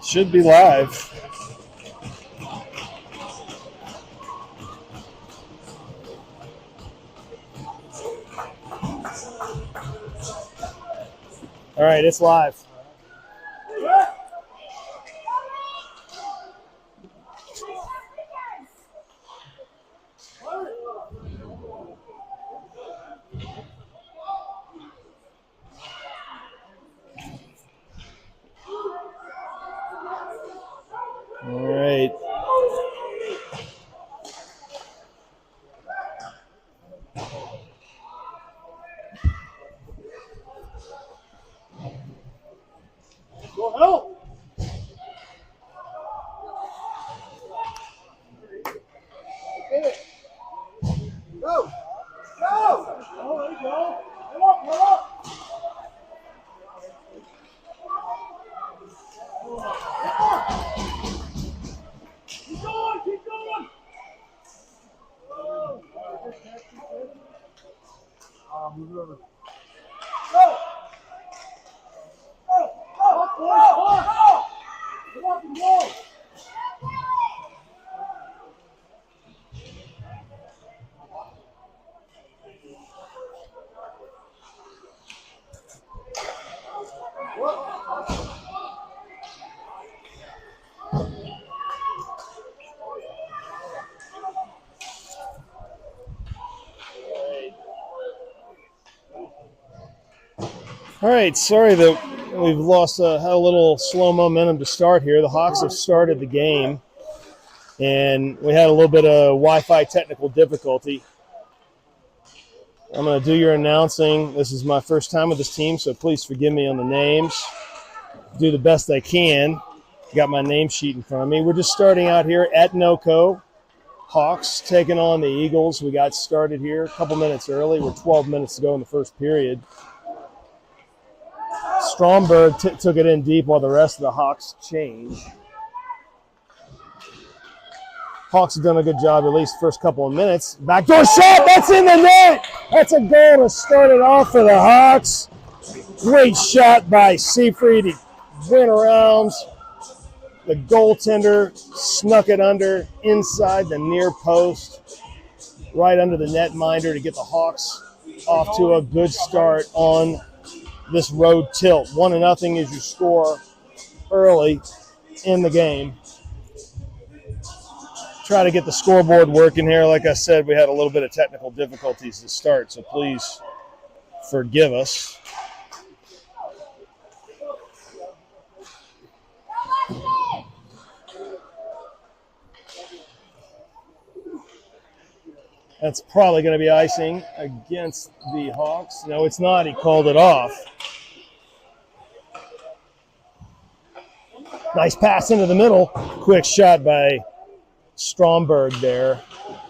Should be live. All right, it's live. All right. Go help. Get it. Go. Go. Oh, there you go. Come up, come up. Keep going, keep going. Move over. Go. Go. Go. Go. Come up and go. All right, sorry that we've had a little slow momentum to start here. The Hawks have started the game, and we had a little bit of Wi-Fi technical difficulty. I'm going to do your announcing. This is my first time with this team, so please forgive me on the names. Do the best I can. Got my name sheet in front of me. We're just starting out here at NoCo. Hawks taking on the Eagles. We got started here a couple minutes early. We're 12 minutes to go in the first period. Stromberg took it in deep while the rest of the Hawks change. Hawks have done a good job at least first couple of minutes. Backdoor shot, that's in the net. That's a goal to start it off for the Hawks. Great shot by Seafried. He went around the goaltender, snuck it under inside the near post, right under the netminder to get the Hawks off to a good start on this road tilt. 1-0 is your score early in the game. Try to get the scoreboard working here. Like I said, we had a little bit of technical difficulties to start, so please forgive us. That's probably going to be icing against the Hawks. No, it's not. He called it off. Nice pass into the middle. Quick shot by Stromberg there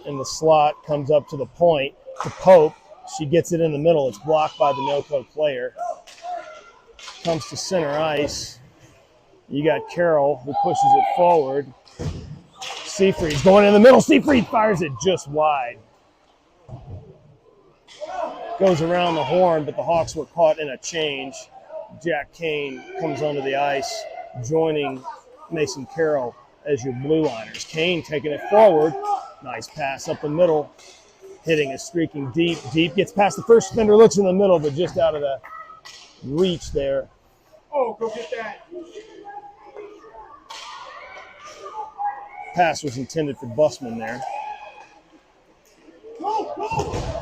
in the slot. Comes up to the point to Pope. She gets it in the middle. It's blocked by the NoCo player. Comes to center ice. You got Carroll who pushes it forward. Seafried's going in the middle. Seafried fires it just wide. Goes around the horn, but the Hawks were caught in a change. Jack Kane comes onto the ice, joining Mason Carroll as your blue liners. Kane taking it forward. Nice pass up the middle. Hitting is streaking deep. Gets past the first defender, looks in the middle, but just out of the reach there. Oh, go get that. Pass was intended for Bussman there. Go, go.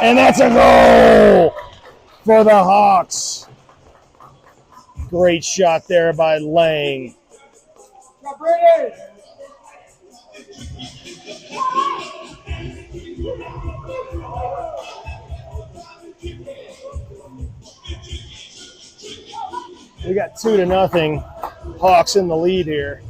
And that's a goal for the Hawks. Great shot there by Lang. We got 2-0. Hawks in the lead here.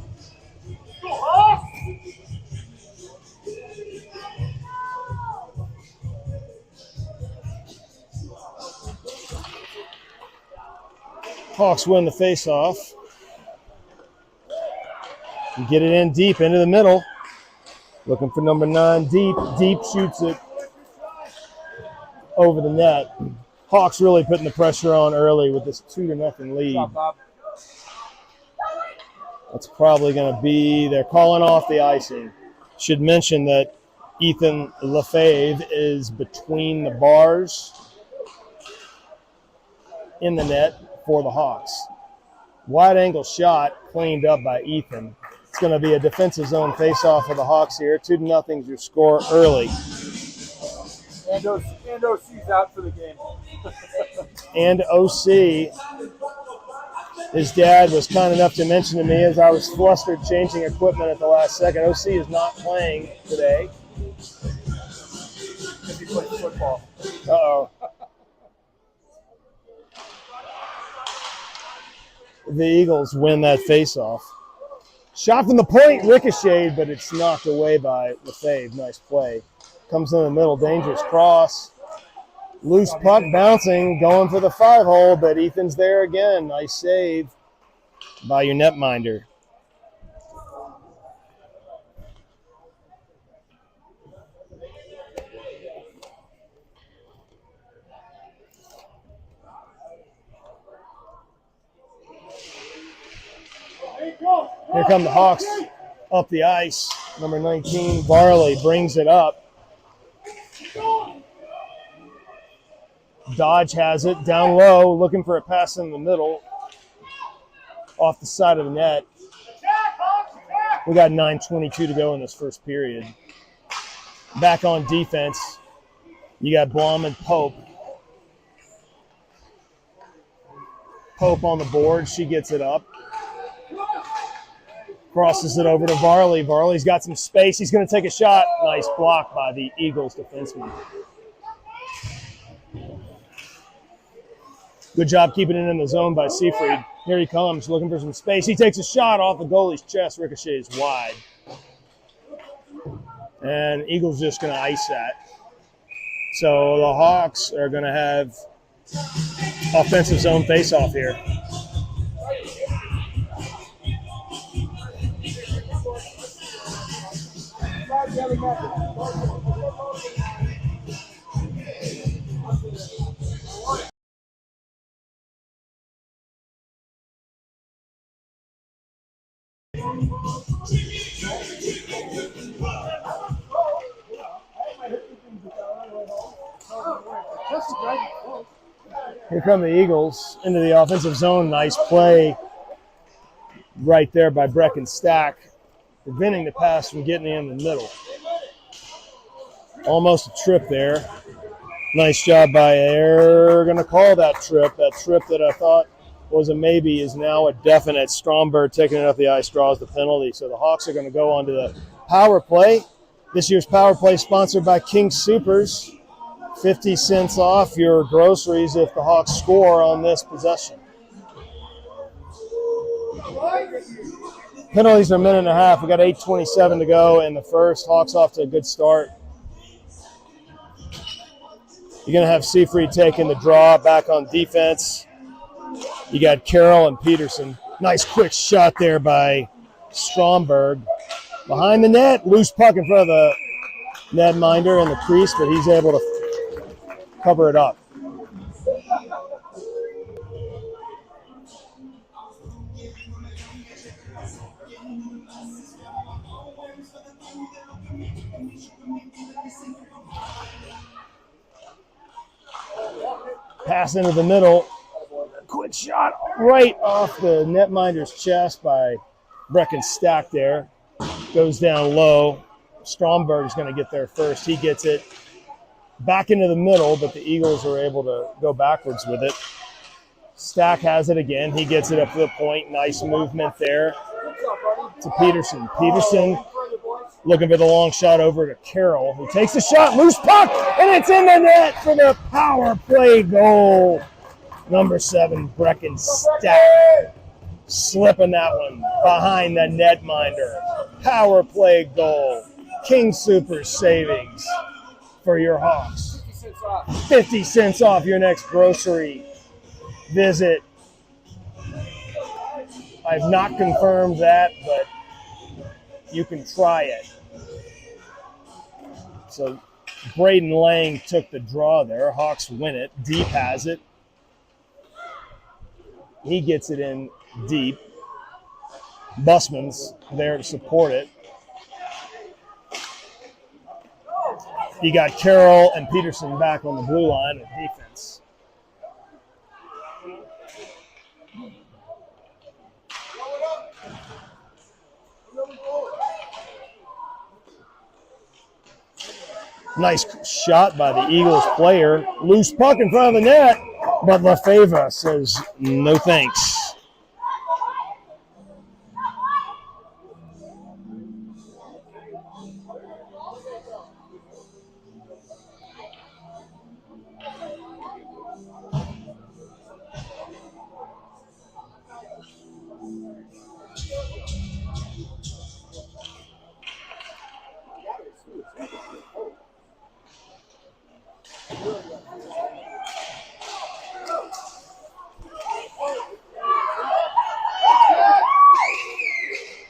Hawks win the faceoff. Get it in deep into the middle. Looking for number 9, deep, shoots it over the net. Hawks really putting the pressure on early with this 2-0 lead. That's probably going to be, they're calling off the icing. Should mention that Ethan Lefebvre is between the bars in the net for the Hawks. Wide angle shot cleaned up by Ethan. It's going to be a defensive zone face-off for the Hawks here. 2-0 is your score early. And OC's out for the game. And OC, his dad was kind enough to mention to me as I was flustered changing equipment at the last second, OC is not playing today. Because he plays football. Uh-oh. The Eagles win that face-off. Shot from the point, ricocheted, but it's knocked away by Lefebvre. Nice play. Comes in the middle, dangerous cross. Loose puck bouncing, going for the 5-hole, but Ethan's there again. Nice save by your netminder. Here come the Hawks up the ice. Number 19, Varley brings it up. Dodge has it down low, looking for a pass in the middle, off the side of the net. We got 9:22 to go in this first period. Back on defense, you got Blom and Pope. Pope on the board, she gets it up. Crosses it over to Varley. Varley's got some space. He's going to take a shot. Nice block by the Eagles defenseman. Good job keeping it in the zone by Seafried. Here he comes, looking for some space. He takes a shot off the goalie's chest. Ricochets wide. And Eagles just going to ice that. So the Hawks are going to have offensive zone face-off here. Here come the Eagles into the offensive zone. Nice play right there by Brecken Stack, preventing the pass from getting in the middle. Almost a trip there. Nice job by Air. Going to call that trip. That trip that I thought was a maybe is now a definite. Stromberg taking it up the ice, draws the penalty. So the Hawks are going to go on to the power play. This year's power play sponsored by King Soopers. 50 cents off your groceries if the Hawks score on this possession. Penalties are a minute and a half. We got 8:27 to go in the first. Hawks off to a good start. You're going to have Seafried taking the draw back on defense. You got Carroll and Peterson. Nice quick shot there by Stromberg. Behind the net, loose puck in front of the netminder in the crease, but he's able to cover it up. Pass into the middle. Quick shot right off the netminder's chest by Brecken Stack there. Goes down low. Stromberg is going to get there first. He gets it back into the middle, but the Eagles are able to go backwards with it. Stack has it again. He gets it up to the point. Nice movement there to Peterson. Peterson looking for the long shot over to Carroll, who takes the shot, loose puck, and it's in the net for the power play goal. Number 7, Brecken Stack, slipping that one behind the netminder. Power play goal. King Soopers savings for your Hawks. 50 cents off your next grocery visit. I've not confirmed that, but you can try it. So Braden Lang took the draw there. Hawks win it. Deep has it. He gets it in deep. Busman's there to support it. You got Carroll and Peterson back on the blue line with defense. Nice shot by the Eagles player. Loose puck in front of the net, but Lefebvre says no thanks.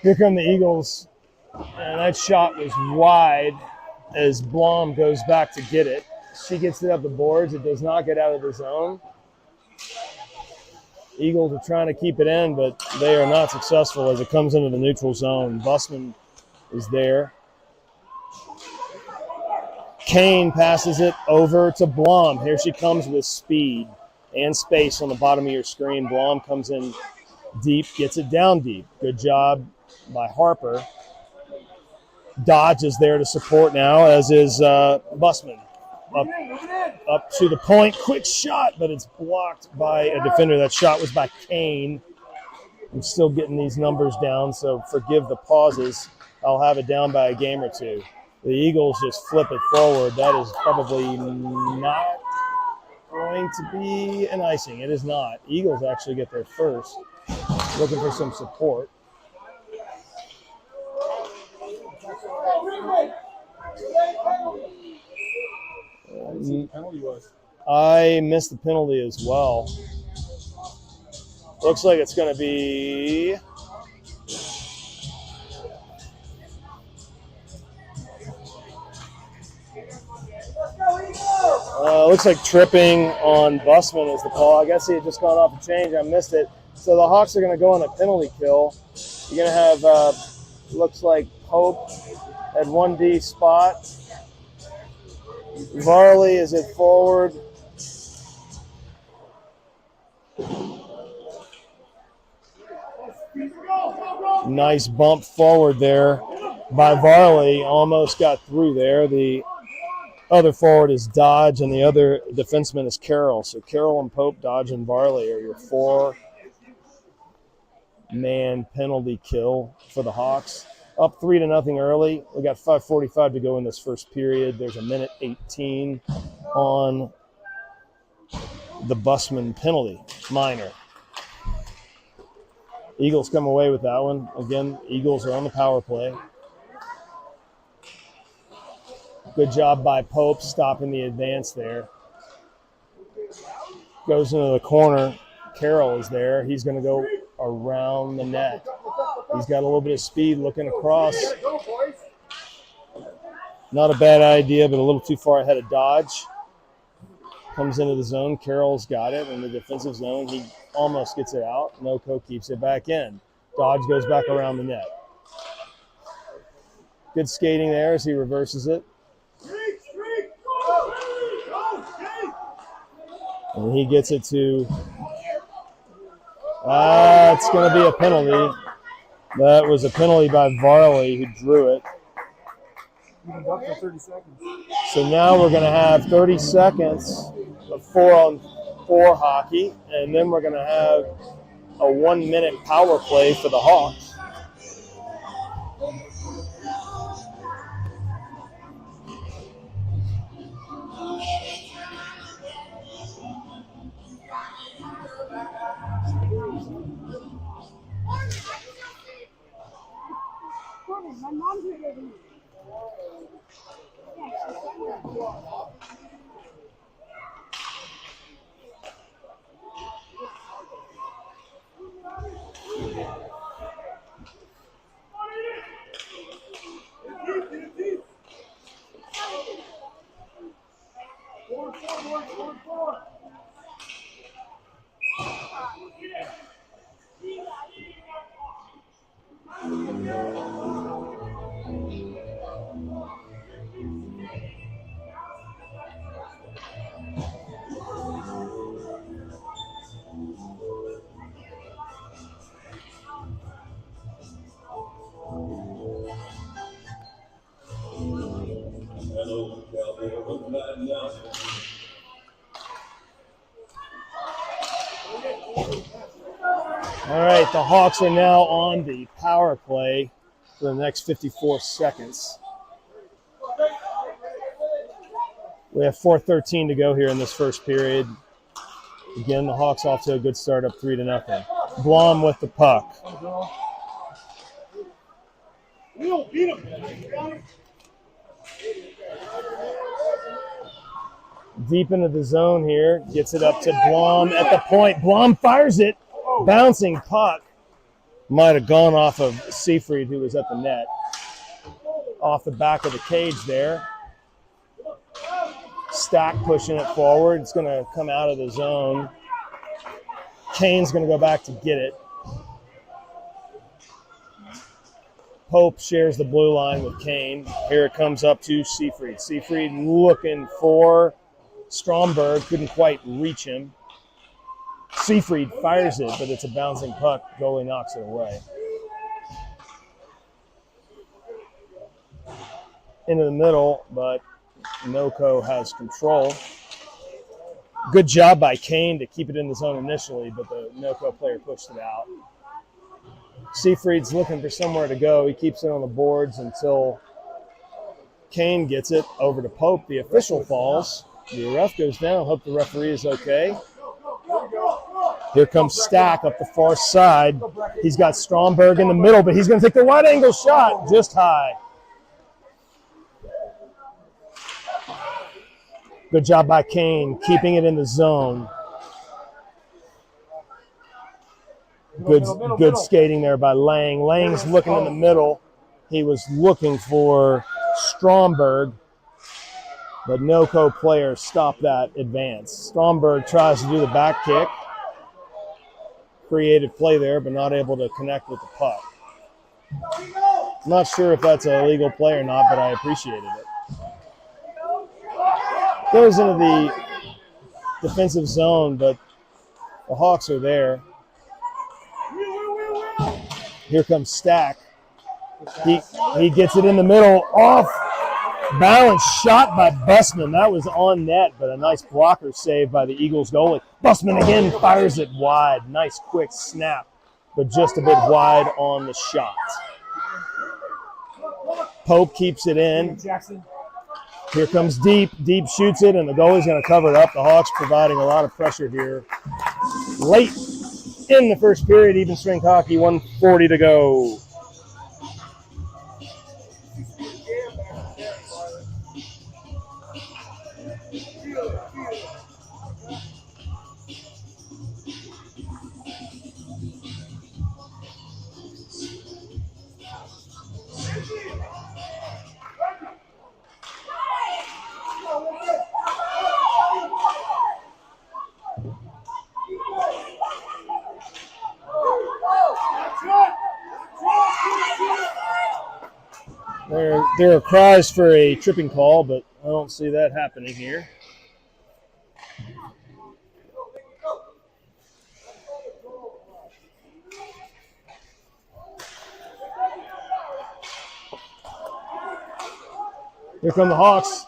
Here come the Eagles, and that shot was wide as Blom goes back to get it. She gets it up the boards. It does not get out of the zone. Eagles are trying to keep it in, but they are not successful as it comes into the neutral zone. Busman is there. Kane passes it over to Blom. Here she comes with speed and space on the bottom of your screen. Blom comes in deep, gets it down deep. Good job by Harper. Dodge is there to support now, as is Busman. Up to the point. Quick shot, but it's blocked by a defender. That shot was by Kane. I'm still getting these numbers down, so forgive the pauses. I'll have it down by a game or two. The Eagles just flip it forward. That is probably not going to be an icing. It is not. Eagles actually get there first. Looking for some support. I missed the penalty as well. Looks like it's going to be looks like tripping on Busman is the call. I guess he had just gone off a change. I missed it. So the Hawks are going to go on a penalty kill. You're going to have, looks like Pope at 1D spot. Varley is at forward. Nice bump forward there by Varley. Almost got through there. The other forward is Dodge, and the other defenseman is Carroll. So Carroll and Pope, Dodge, and Varley are your 4-man penalty kill for the Hawks. Up 3-0 early. We got 5:45 to go in this first period. There's 1:18 on the Busman penalty, minor. Eagles come away with that one. Again, Eagles are on the power play. Good job by Pope stopping the advance there. Goes into the corner. Carroll is there. He's going to go around the net. He's got a little bit of speed looking across. Not a bad idea, but a little too far ahead of Dodge. Comes into the zone. Carroll's got it in the defensive zone. He almost gets it out. NoCo keeps it back in. Dodge goes back around the net. Good skating there as he reverses it. And he gets it to it's going to be a penalty. That was a penalty by Varley, who drew it. So now we're going to have 30 seconds of 4-on-4 hockey, and then we're going to have a 1-minute power play for the Hawks. My mom's here. All right, the Hawks are now on the power play for the next 54 seconds. We have 4:13 to go here in this first period. Again, the Hawks off to a good start, up 3-0. Blom with the puck. Deep into the zone here, gets it up to Blom at the point. Blom fires it, bouncing puck. Might have gone off of Seafried, who was at the net. Off the back of the cage there. Stack pushing it forward. It's going to come out of the zone. Kane's going to go back to get it. Pope shares the blue line with Kane. Here it comes up to Seafried. Seafried looking for Stromberg. Couldn't quite reach him. Seafried fires it, but it's a bouncing puck. Goalie knocks it away. Into the middle, but NoCo has control. Good job by Kane to keep it in the zone initially, but the NoCo player pushed it out. Seafried's looking for somewhere to go. He keeps it on the boards until Kane gets it over to Pope. The official falls. The ref goes down. Hope the referee is okay. Here comes Stack up the far side. He's got Stromberg in the middle, but he's going to take the wide angle shot just high. Good job by Kane, keeping it in the zone. Good skating there by Lang. Lang's looking in the middle. He was looking for Stromberg, but NoCo player stopped that advance. Stromberg tries to do the back kick. Creative play there, but not able to connect with the puck. I'm not sure if that's a legal play or not, but I appreciated it. Goes into the defensive zone, but the Hawks are there. Here comes Stack. He gets it in the middle, off balance shot by Busman. That was on net, but a nice blocker save by the Eagles goalie. Busman again fires it wide. Nice quick snap, but just a bit wide on the shot. Pope keeps it in. Here comes Deep. Deep shoots it, and the goalie's going to cover it up. The Hawks providing a lot of pressure here. Late in the first period, even strength hockey, 1:40 to go. There are cries for a tripping call, but I don't see that happening here. Here come the Hawks.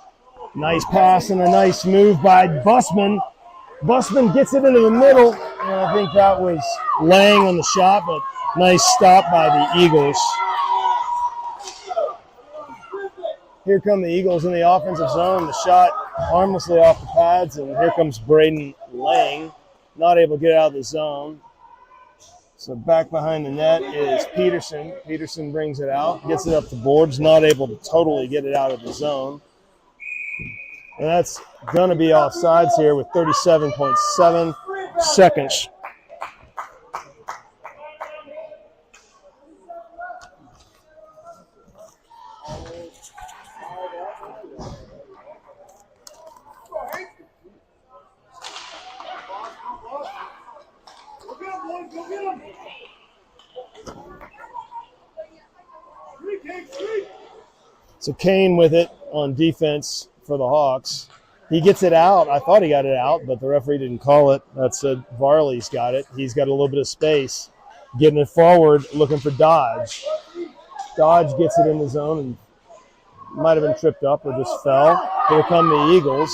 Nice pass and a nice move by Busman. Busman gets it into the middle, and I think that was Lang on the shot, but nice stop by the Eagles. Here come the Eagles in the offensive zone. The shot harmlessly off the pads, and here comes Braden Lang, not able to get out of the zone. So back behind the net is Peterson. Peterson brings it out, gets it up the boards, not able to totally get it out of the zone. And that's going to be offsides here with 37.7 seconds. So Kane with it on defense for the Hawks. He gets it out. I thought he got it out, but the referee didn't call it. That said Varley's got it. He's got a little bit of space. Getting it forward, looking for Dodge. Dodge gets it in the zone and might have been tripped up or just fell. Here come the Eagles.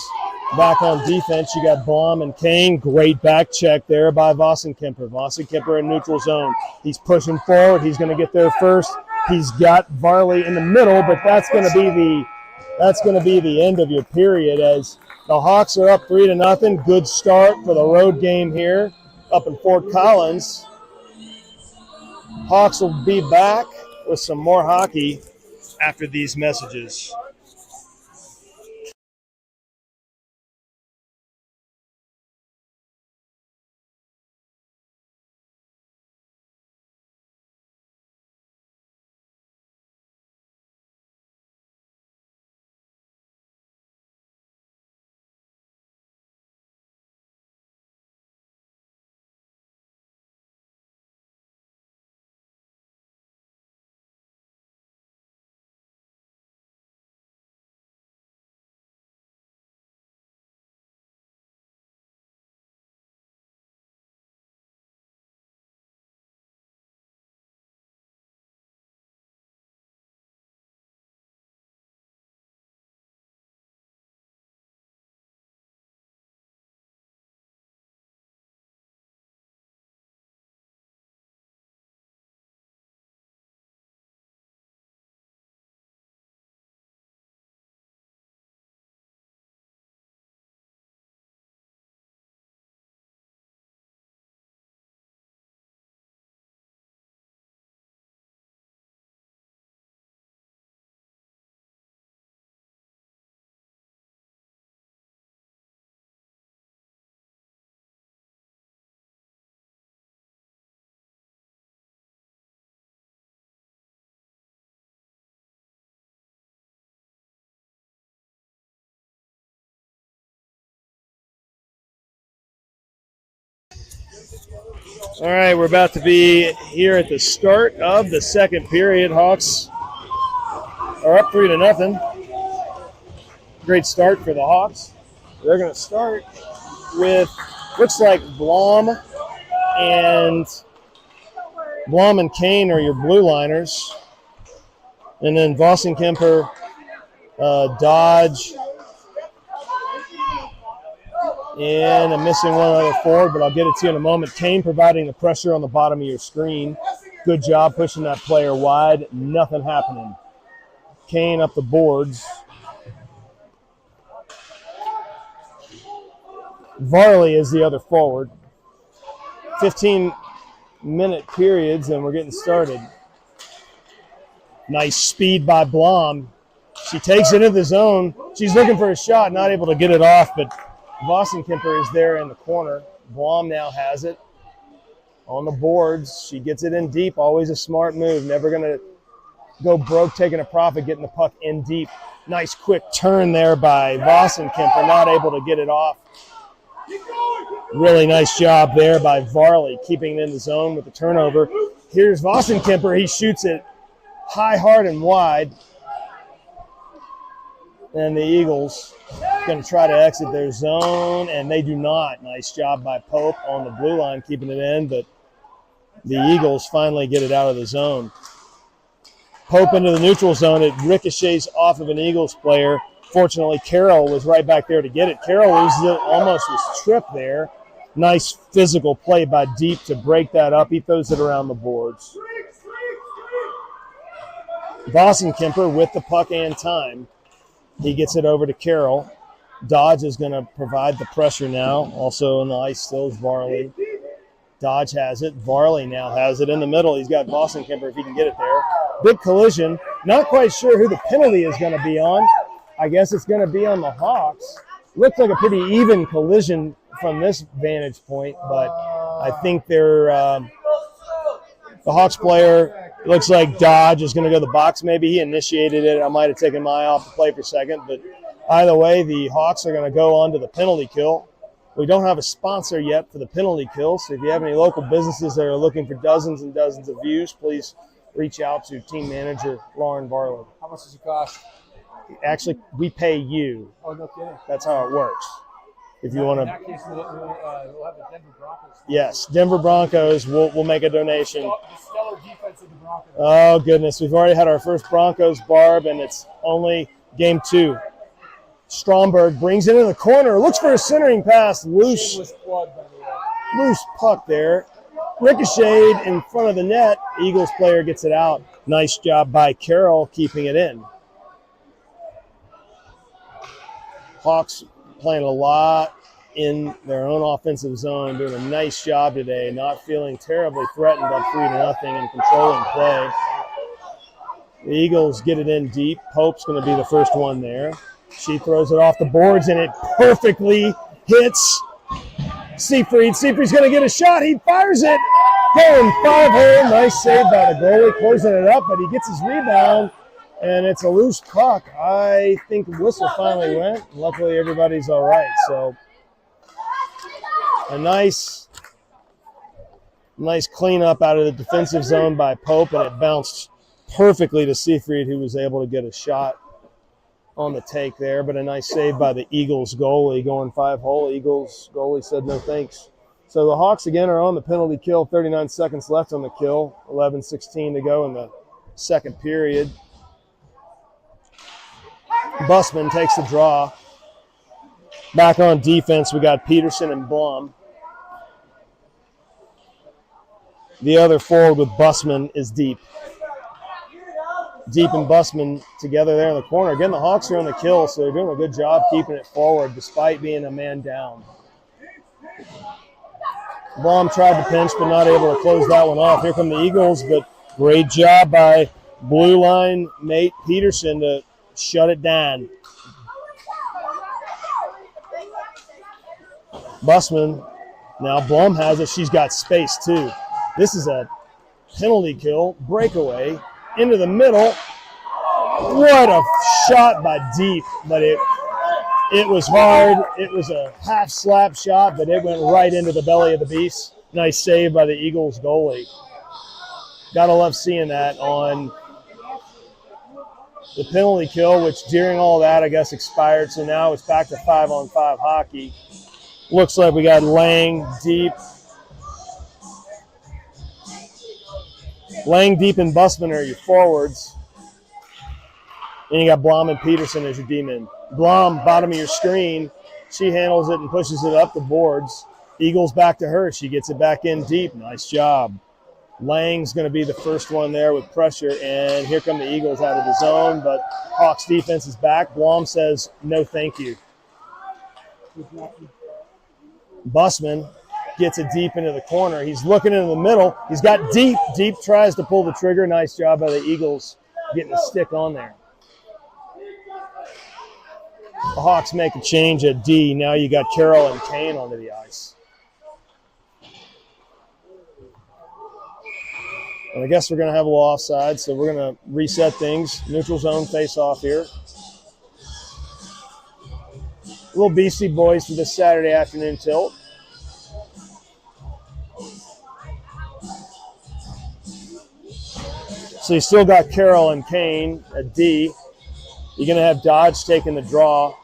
Back on defense, you got Blom and Kane. Great back check there by Vossenkemper. Vossenkemper in neutral zone. He's pushing forward. He's going to get there first. He's got Varley in the middle, but that's going to be the end of your period as the Hawks are up 3-0. Good start for the road game here up in Fort Collins. Hawks will be back with some more hockey after these messages. All right, we're about to be here at the start of the second period. Hawks are up 3-0. Great start for the Hawks. They're going to start with, looks like Blom and Kane are your blue liners. And then Vossenkemper, Dodge, and I'm missing one other forward, but I'll get it to you in a moment. Kane providing the pressure on the bottom of your screen. Good job pushing that player wide. Nothing happening. Kane up the boards. Varley is the other forward. 15-minute periods, and we're getting started. Nice speed by Blom. She takes it into the zone. She's looking for a shot, not able to get it off, but Vossenkemper is there in the corner. Blom now has it on the boards. She gets it in deep. Always a smart move. Never going to go broke taking a profit, getting the puck in deep. Nice quick turn there by Vossenkemper. Not able to get it off. Really nice job there by Varley, keeping it in the zone with the turnover. Here's Vossenkemper. He shoots it high, hard, and wide. And the Eagles going to try to exit their zone, and they do not. Nice job by Pope on the blue line, keeping it in, but the Eagles finally get it out of the zone. Pope into the neutral zone. It ricochets off of an Eagles player. Fortunately, Carroll was right back there to get it. Carroll almost was tripped there. Nice physical play by Deep to break that up. He throws it around the boards. Vossenkemper with the puck and time. He gets it over to Carroll. Dodge is going to provide the pressure now. Also on the ice still is Varley. Dodge has it. Varley now has it in the middle. He's got Vossenkemper if he can get it there. Big collision. Not quite sure who the penalty is going to be on. I guess it's going to be on the Hawks. Looks like a pretty even collision from this vantage point, but I think the Hawks player, looks like Dodge is going to go to the box maybe. He initiated it. I might have taken my eye off the play for a second, but either way, the Hawks are going to go on to the penalty kill. We don't have a sponsor yet for the penalty kill, so if you have any local businesses that are looking for dozens and dozens of views, please reach out to team manager Lauren Varley. How much does it cost? Actually, we pay you. Oh, no kidding. That's how it works. If you want In to, that case, we'll have the Denver Broncos. yes, Denver Broncos. We'll make a donation. The stellar defense of the Broncos. Oh goodness, we've already had our first Broncos barb, and it's only game 2. Stromberg brings it in the corner, looks for a centering pass, loose Plug, by the way. loose puck there. Ricocheted in front of the net. Eagles player gets it out. Nice job by Carroll keeping it in. Hawks playing a lot in their own offensive zone, doing a nice job today, not feeling terribly threatened up 3-0 and controlling play. The Eagles get it in deep. Pope's going to be the first one there. She throws it off the boards, and it perfectly hits Seafried. Seafried's going to get a shot. He fires it. Going 5-hole. Nice save by the goalie, closing it up, but he gets his rebound, and it's a loose puck. I think the whistle finally went. Luckily, everybody's all right. So a nice cleanup out of the defensive zone by Pope, and it bounced perfectly to Seafried, who was able to get a shot on the take there, but a nice save by the Eagles goalie going 5-hole. Eagles goalie said no thanks. So the Hawks again are on the penalty kill, 39 seconds left on the kill, 11:16 to go in the second period. Busman takes the draw. Back on defense, we got Peterson and Blum. The other forward with Busman is Deep. Deep and Busman together there in the corner. Again, the Hawks are on the kill, so they're doing a good job keeping it forward despite being a man down. Blum tried to pinch, but not able to close that one off. Here come the Eagles, but great job by blue line mate Peterson to shut it down. Busman, now Blum has it. She's got space too. This is a penalty kill, breakaway, into the middle. What a shot by Deep, but it was hard. It was a half slap shot, but it went right into the belly of the beast. Nice save by the Eagles goalie. Gotta love seeing that on the penalty kill, which during all that, I guess, expired. So now it's back to 5-on-5 hockey. Looks like we got Lang, Deep. Lang, Deep, and Busman are your forwards. And you got Blum and Peterson as your D-men. Blum, bottom of your screen. She handles it and pushes it up the boards. Eagles back to her. She gets it back in deep. Nice job. Lang's going to be the first one there with pressure. And here come the Eagles out of the zone. But Hawks defense is back. Blum says, no thank you. Busman gets it deep into the corner. He's looking into the middle. He's got Deep. Deep tries to pull the trigger. Nice job by the Eagles getting a stick on there. The Hawks make a change at D. Now you got Carroll and Kane onto the ice. And I guess we're going to have a little offside, so we're going to reset things. Neutral zone face-off here. A little BC boys for this Saturday afternoon tilt. So you still got Carroll and Kane at D. You're going to have Dodge taking the draw.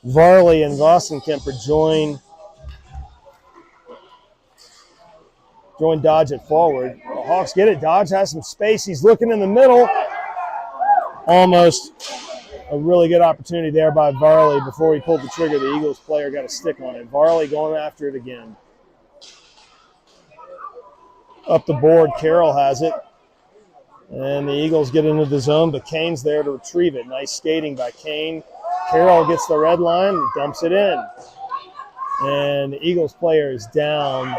Varley and Vostenkemper join Dodge at forward. The Hawks get it. Dodge has some space. He's looking in the middle. Almost a really good opportunity there by Varley. Before he pulled the trigger, the Eagles player got a stick on it. Varley going after it again. Up the board, Carroll has it. And the Eagles get into the zone, but Kane's there to retrieve it. Nice skating by Kane. Carroll gets the red line and dumps it in. And the Eagles player is down.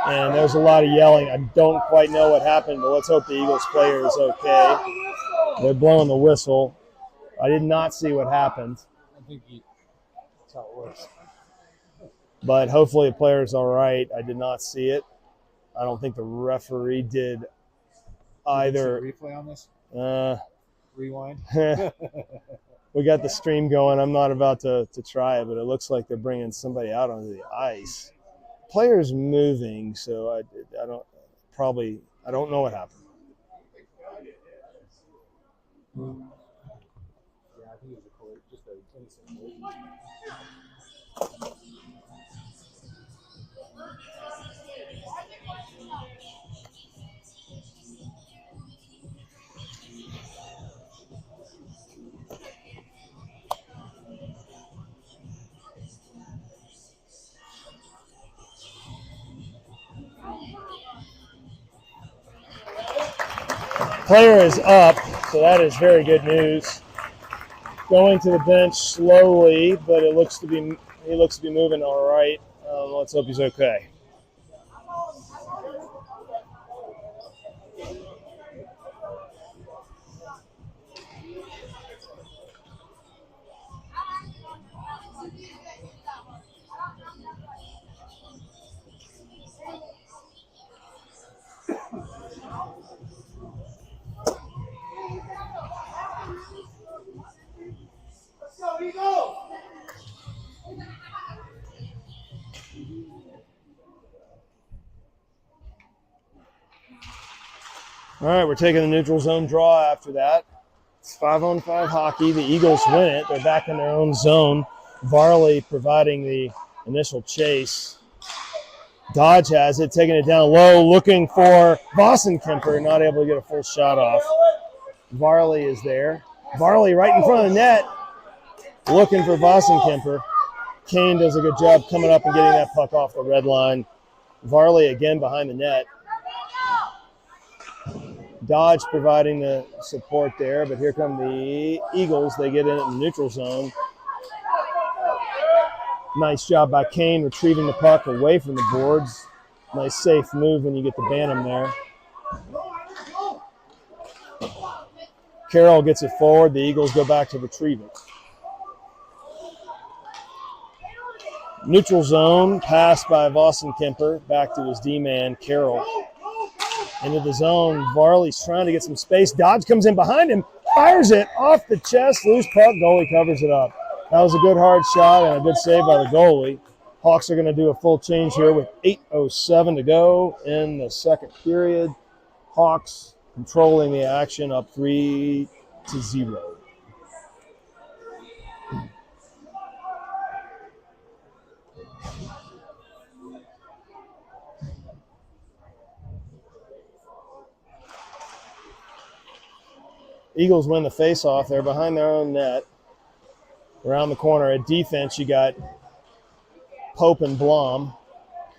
And there's a lot of yelling. I don't quite know what happened, but let's hope the Eagles player is okay. They're blowing the whistle. I did not see what happened. I think that's how it works. But hopefully the player is all right. I did not see it. I don't think the referee did either. Replay on this? Rewind? We got the stream going. I'm not about to try it, but it looks like they're bringing somebody out onto the ice. Player's moving, so I don't probably I don't know what happened. Yeah, I think it was just an innocent move. Player is up, so that is very good news. Going to the bench slowly, but he looks to be moving all right. Let's hope he's okay. Let's go, Eagles! All right, we're taking the neutral zone draw after that. It's 5-on-5 hockey. The Eagles win it. They're back in their own zone. Varley providing the initial chase. Dodge has it, taking it down low, looking for Kemper, not able to get a full shot off. Varley is there. Varley right in front of the net, looking for Kemper. Kane does a good job coming up and getting that puck off the red line. Varley again behind the net. Dodge providing the support there, but here come the Eagles. They get in the neutral zone. Nice job by Kane retrieving the puck away from the boards. Nice safe move when you get the Bantam there. Carroll gets it forward. The Eagles go back to retrieve it. Neutral zone, pass by Kemper, back to his D-man, Carroll. Into the zone, Varley's trying to get some space. Dodge comes in behind him, fires it off the chest, loose puck, goalie covers it up. That was a good hard shot and a good save by the goalie. Hawks are going to do a full change here with 8:07 to go in the second period. Hawks controlling the action up 3-0. Eagles win the faceoff. They're behind their own net. Around the corner at defense, you got Pope and Blom.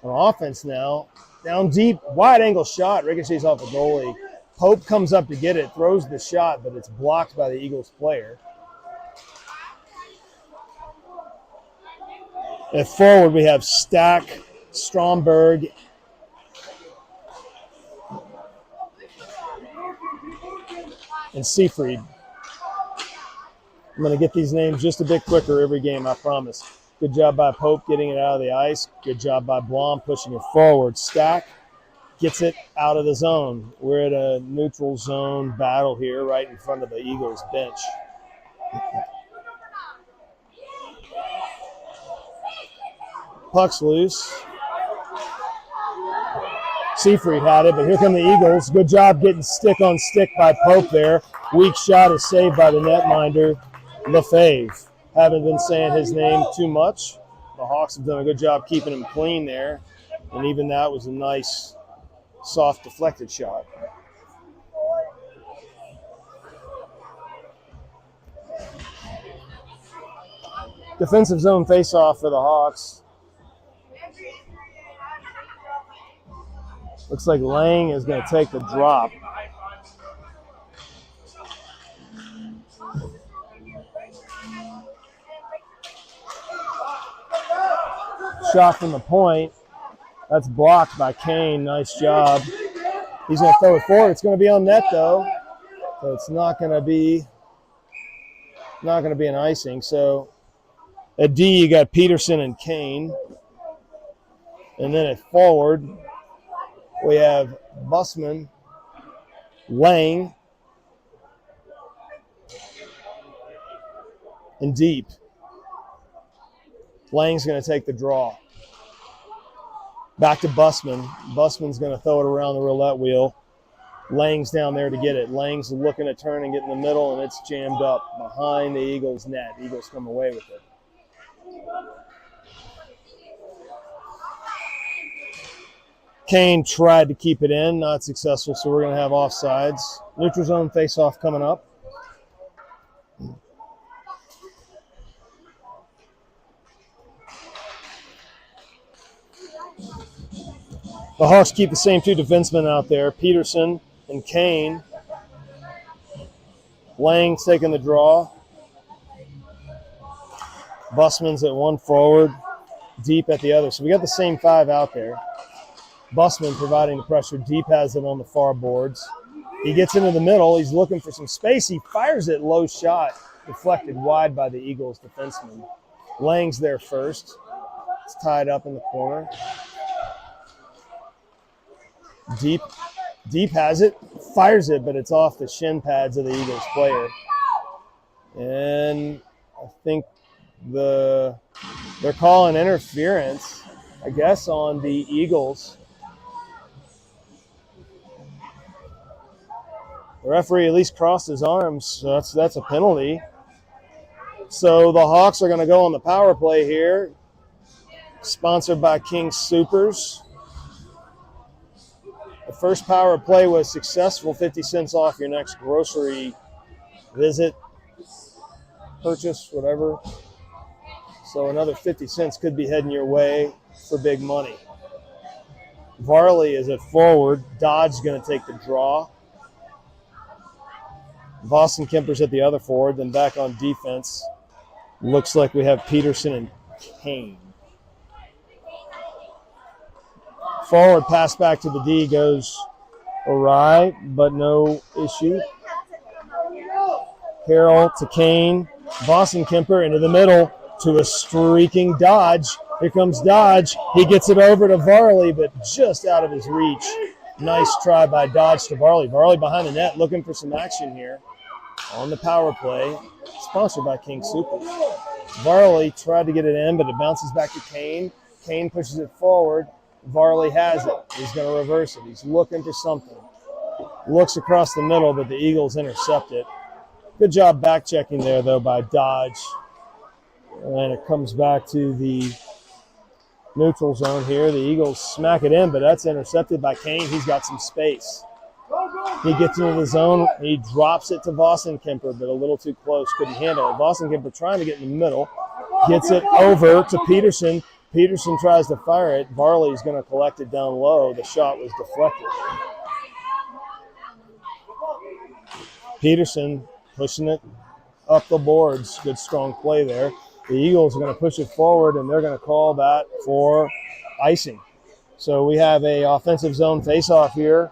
On offense now, down deep, wide angle shot, ricochets off the goalie. Pope comes up to get it, throws the shot, but it's blocked by the Eagles player. At forward, we have Stack, Stromberg, and Seafried. I'm going to get these names just a bit quicker every game, I promise. Good job by Pope getting it out of the ice. Good job by Blom pushing it forward. Stack gets it out of the zone. We're at a neutral zone battle here right in front of the Eagles bench. Puck's loose. Seafried had it, but here come the Eagles. Good job getting stick on stick by Pope there. Weak shot is saved by the netminder, Lefebvre. Haven't been saying his name too much. The Hawks have done a good job keeping him clean there, and even that was a nice, soft, deflected shot. Defensive zone face-off for the Hawks. Looks like Lang is going to take the drop. Shot from the point. That's blocked by Kane. Nice job. He's going to throw it forward. It's going to be on net, though. So it's not going to be an icing. So at D, you got Peterson and Kane. And then at forward, we have Busman, Lang, and Deep. Lang's going to take the draw. Back to Busman. Busman's going to throw it around the roulette wheel. Lang's down there to get it. Lang's looking to turn and get in the middle, and it's jammed up behind the Eagles' net. Eagles come away with it. Kane tried to keep it in, not successful, so we're going to have offsides. Neutral zone face-off coming up. The Hawks keep the same two defensemen out there, Peterson and Kane. Lang's taking the draw. Busman's at one forward, Deep at the other. So we got the same five out there. Busman providing the pressure. Deep has it on the far boards. He gets into the middle. He's looking for some space. He fires it low shot, deflected wide by the Eagles defenseman. Lang's there first. It's tied up in the corner. Deep has it, fires it, but it's off the shin pads of the Eagles player. And I think they're calling interference, I guess, on the Eagles. The referee at least crossed his arms, so that's a penalty. So the Hawks are going to go on the power play here, sponsored by King Soopers. The first power play was successful, 50 cents off your next grocery visit, purchase, whatever. So another 50 cents could be heading your way for big money. Varley is at forward. Dodge's going to take the draw. Boston Kemper's at the other forward, then back on defense. Looks like we have Peterson and Kane. Forward pass back to the D goes awry, but no issue. Carroll to Kane. Boston Kemper into the middle to a streaking Dodge. Here comes Dodge. He gets it over to Varley, but just out of his reach. Nice try by Dodge to Varley. Varley behind the net looking for some action here on the power play, sponsored by King Soopers. Varley tried to get it in, but it bounces back to Kane. Kane pushes it forward. Varley has it. He's going to reverse it. He's looking for something. Looks across the middle, but the Eagles intercept it. Good job back checking there, though, by Dodge. And it comes back to the neutral zone here. The Eagles smack it in, but that's intercepted by Kane. He's got some space. He gets into the zone. He drops it to Boston Kemper, but a little too close. Couldn't handle it. Boston Kemper trying to get in the middle. Gets it over to Peterson. Peterson tries to fire it. Varley's going to collect it down low. The shot was deflected. Peterson pushing it up the boards. Good strong play there. The Eagles are going to push it forward, and they're going to call that for icing. So we have a offensive zone face-off here.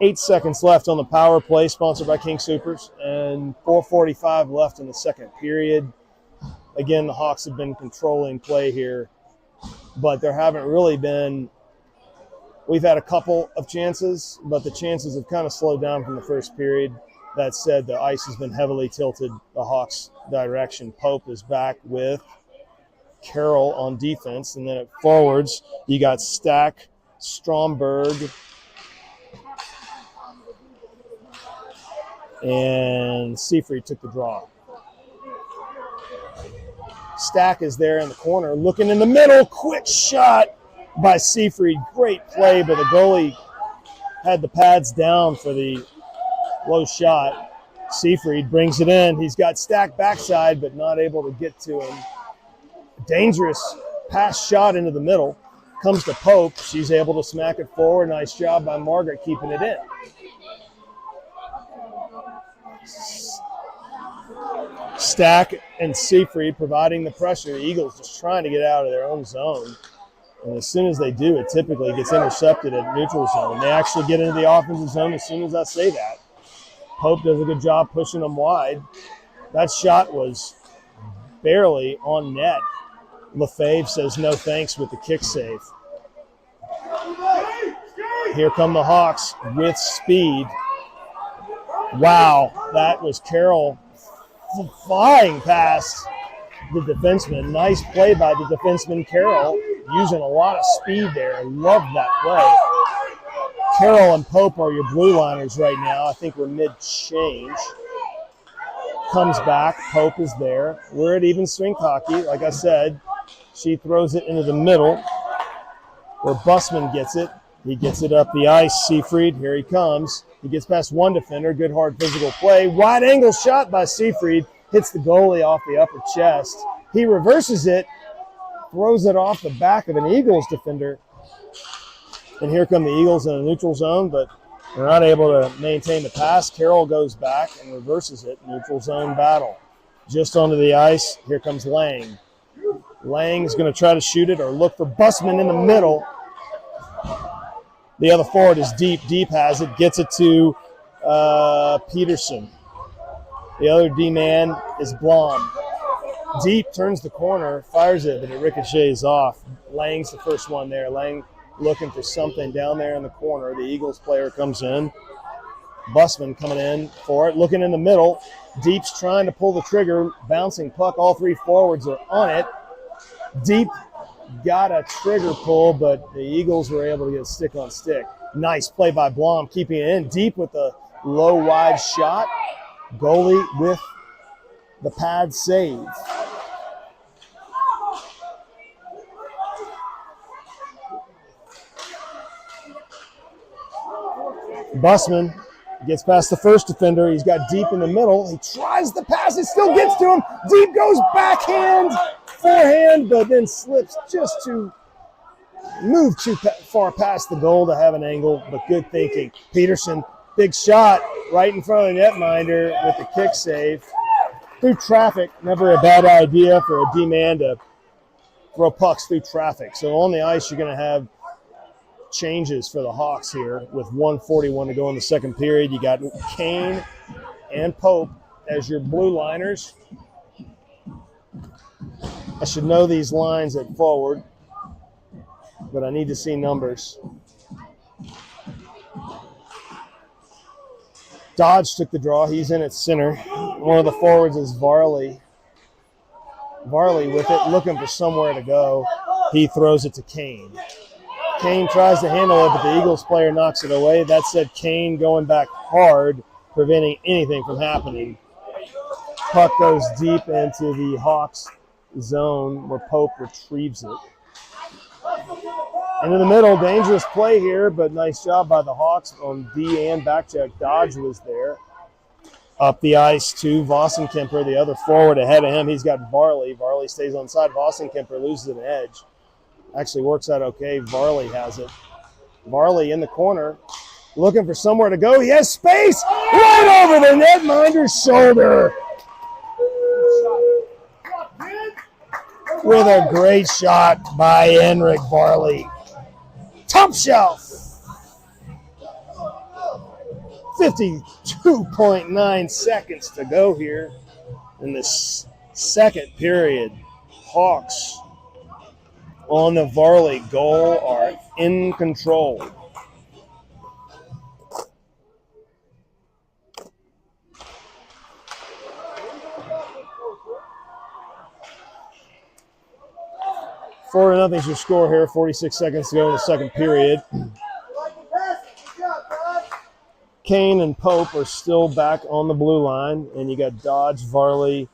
8 seconds left on the power play, sponsored by King Soopers, and 4:45 left in the second period. Again, the Hawks have been controlling play here, but there haven't really been – we've had a couple of chances, but the chances have kind of slowed down from the first period. That said, the ice has been heavily tilted the Hawks' direction. Pope is back with Carroll on defense, and then at forwards, you got Stack, Stromberg, and Seafried took the draw. Stack is there in the corner, looking in the middle. Quick shot by Seafried. Great play, but the goalie had the pads down for the low shot. Seafried brings it in. He's got Stack backside, but not able to get to him. Dangerous pass shot into the middle. Comes to Pope. She's able to smack it forward. Nice job by Margaret keeping it in. Stack and Seafried providing the pressure. The Eagles just trying to get out of their own zone. And as soon as they do, it typically gets intercepted at neutral zone. They actually get into the offensive zone as soon as I say that. Pope does a good job pushing them wide. That shot was barely on net. Lefebvre says no thanks with the kick save. Here come the Hawks with speed. Wow, that was Carroll flying past the defenseman. Nice play by the defenseman Carroll, using a lot of speed there. I love that play. Carroll and Pope are your blue liners right now. I think we're mid-change. Comes back. Pope is there. We're at even strength hockey. Like I said, she throws it into the middle where Bussman gets it. He gets it up the ice. Seafried, here he comes. He gets past one defender. Good hard physical play. Wide angle shot by Seafried. Hits the goalie off the upper chest. He reverses it. Throws it off the back of an Eagles defender. And here come the Eagles in a neutral zone, but they're not able to maintain the pass. Carroll goes back and reverses it. Neutral zone battle. Just onto the ice. Here comes Lang. Lang's going to try to shoot it or look for Bussman in the middle. The other forward is Deep. Deep has it. Gets it to Peterson. The other D-man is Blom. Deep turns the corner, fires it, but it ricochets off. Lang's the first one there. Lang looking for something down there in the corner. The Eagles player comes in. Bussman coming in for it, looking in the middle. Deep's trying to pull the trigger. Bouncing puck. All three forwards are on it. Deep got a trigger pull, but the Eagles were able to get stick on stick. Nice play by Blom, keeping it in. Deep with a low, wide shot. Goalie with the pad save. Bussman gets past the first defender. He's got Deep in the middle. He tries the pass. It still gets to him. Deep goes backhand, forehand, but then slips just to move too far past the goal to have an angle, but good thinking. Peterson, big shot right in front of the netminder with the kick save. Through traffic, never a bad idea for a D-man to throw pucks through traffic. So on the ice, you're going to have changes for the Hawks here with 1:41 to go in the second period. You got Kane and Pope as your blue liners. I should know these lines at forward, but I need to see numbers. Dodge took the draw. He's in at center. One of the forwards is Varley. Varley with it, looking for somewhere to go. He throws it to Kane. Kane tries to handle it, but the Eagles player knocks it away. That said, Kane going back hard, preventing anything from happening. Puck goes deep into the Hawks zone where Pope retrieves it. Into the middle, dangerous play here, but nice job by the Hawks on D and back check. Dodge was there. Up the ice to Vossenkemper, the other forward ahead of him. He's got Varley. Varley stays on side. Vossenkemper loses an edge. Actually works out okay. Varley has it. Varley in the corner, looking for somewhere to go. He has space right over the netminder's shoulder. With a great shot by Henrik Varley. Top shelf. 52.9 seconds to go here in this second period. Hawks on the Varley goal are in control. Four to nothing's your score here. 46 seconds to go in the second period. Kane and Pope are still back on the blue line, and you got Dodge, Varley,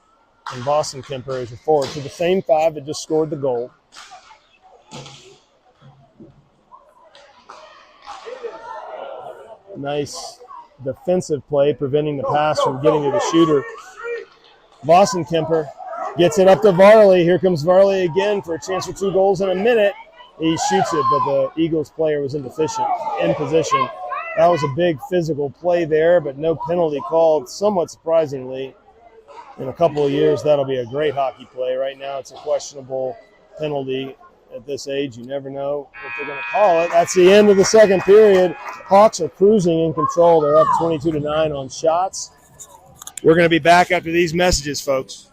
and Vossenkemper as your forward. So the same five that just scored the goal. Nice defensive play, preventing the pass from getting to the shooter. Vossenkemper gets it up to Varley. Here comes Varley again for a chance for 2 goals in a minute. He shoots it, but the Eagles player was in position. That was a big physical play there, but no penalty called. Somewhat surprisingly, in a couple of years, that'll be a great hockey play. Right now, it's a questionable penalty. At this age, you never know what they're going to call it. That's the end of the second period. Hawks are cruising in control. They're up 22-9 on shots. We're going to be back after these messages, folks.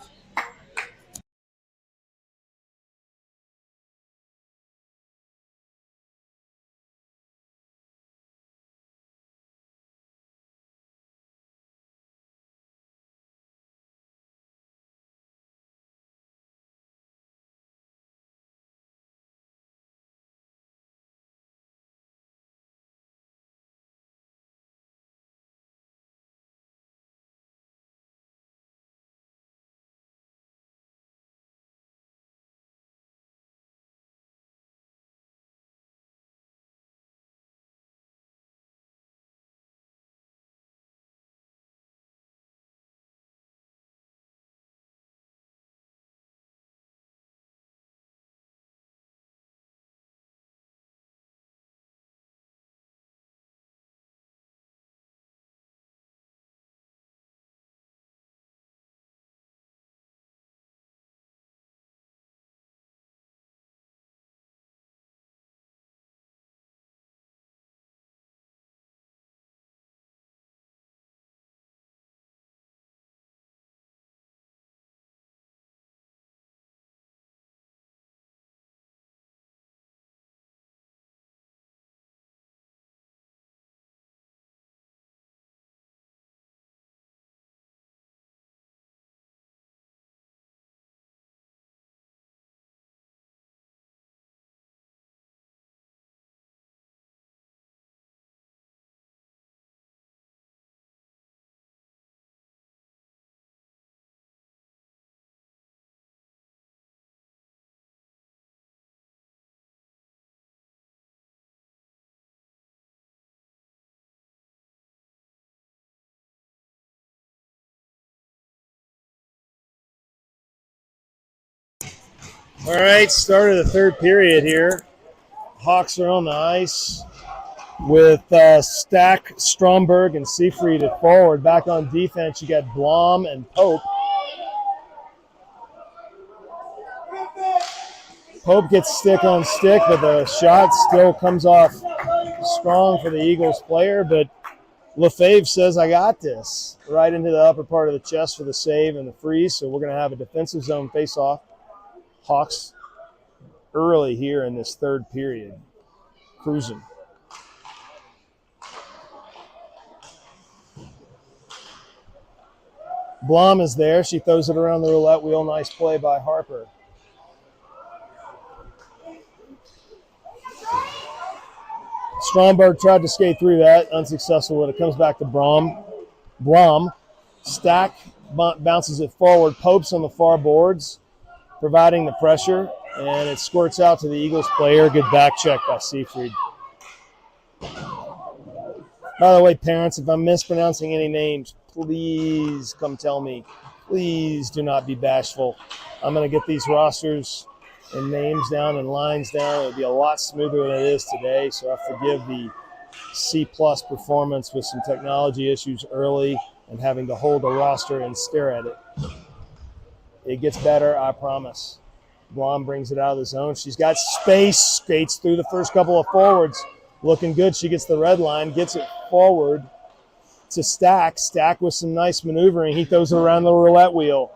All right, start of the third period here. Hawks are on the ice with Stack, Stromberg, and Seafried at forward. Back on defense, you got Blom and Pope. Pope gets stick on stick, but the shot still comes off strong for the Eagles player, but Lefebvre says, I got this, right into the upper part of the chest for the save and the freeze. So we're going to have a defensive zone face-off. Hawks early here in this third period, cruising. Blom is there. She throws it around the roulette wheel. Nice play by Harper. Stromberg tried to skate through that, unsuccessful, when it comes back to Blom. Stack bounces it forward. Pope's on the far boards, providing the pressure, and it squirts out to the Eagles player. Good back check by Seafried. By the way, parents, if I'm mispronouncing any names, please come tell me. Please do not be bashful. I'm going to get these rosters and names down and lines down. It'll be a lot smoother than it is today, so I forgive the C-plus performance with some technology issues early and having to hold a roster and stare at it. It gets better, I promise. Blom brings it out of the zone. She's got space, skates through the first couple of forwards. Looking good. She gets the red line, gets it forward to Stack. Stack with some nice maneuvering. He throws it around the roulette wheel.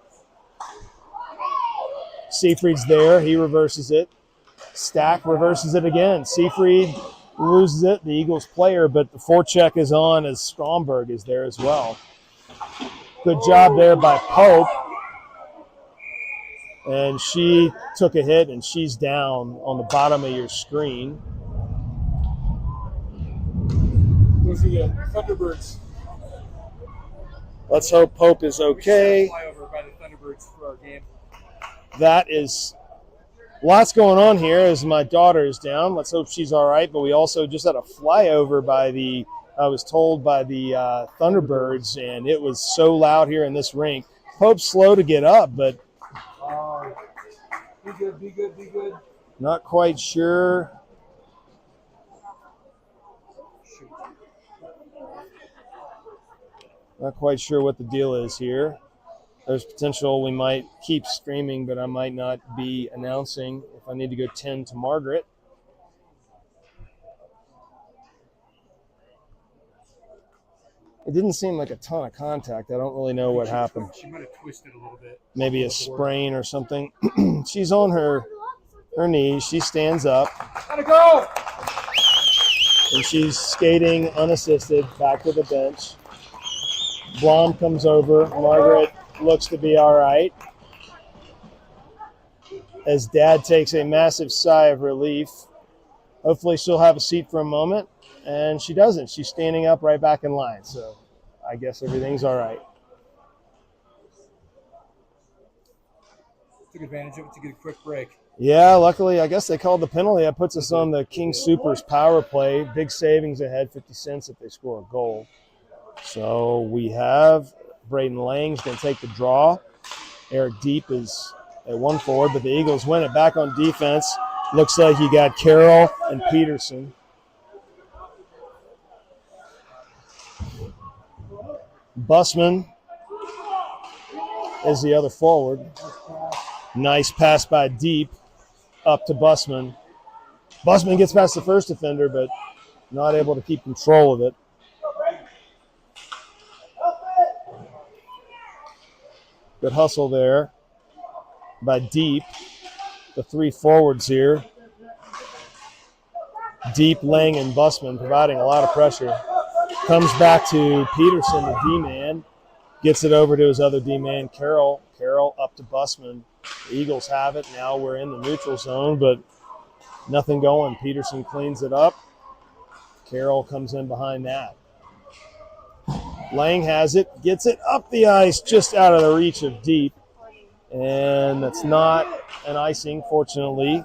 Seafried's there. He reverses it. Stack reverses it again. Seafried loses it, the Eagles player, but the forecheck is on as Stromberg is there as well. Good job there by Pope. And she took a hit, and she's down on the bottom of your screen. Those are the Thunderbirds. Let's hope Pope is okay. Flyover by the Thunderbirds for our game. That is lots going on here as my daughter is down. Let's hope she's all right. But we also just had a flyover by the, I was told, by the Thunderbirds, and it was so loud here in this rink. Pope's slow to get up, but Be good, be good, be good. not quite sure. Not quite sure what the deal is here. There's potential we might keep streaming, but I might not be announcing if I need to go 10 to Margaret. It didn't seem like a ton of contact. I don't really know what happened. She might have twisted a little bit. Maybe a sprain or something. She's on her knees. She stands up. Gotta go! And she's skating unassisted back to the bench. Blom comes over. Margaret looks to be all right. As Dad takes a massive sigh of relief. Hopefully she'll have a seat for a moment. And she doesn't. She's standing up right back in line. So I guess everything's all right. Took advantage of it to get a quick break. Yeah, luckily, I guess they called the penalty. That puts us on the King Supers power play. Big savings ahead, 50 cents if they score a goal. So we have Braden Lang's going to take the draw. Eric Deep is at one forward, but the Eagles win it. Back on defense. Looks like you got Carroll and Peterson. Busman is the other forward. Nice pass by Deep up to Busman. Busman gets past the first defender, but not able to keep control of it. Good hustle there by Deep. The three forwards here. Deep, Lang, and Busman providing a lot of pressure. Comes back to Peterson, the D-man. Gets it over to his other D-man, Carroll. Carroll up to Busman. The Eagles have it. Now we're in the neutral zone, but nothing going. Peterson cleans it up. Carroll comes in behind that. Lang has it. Gets it up the ice, just out of the reach of Deep. And that's not an icing, fortunately.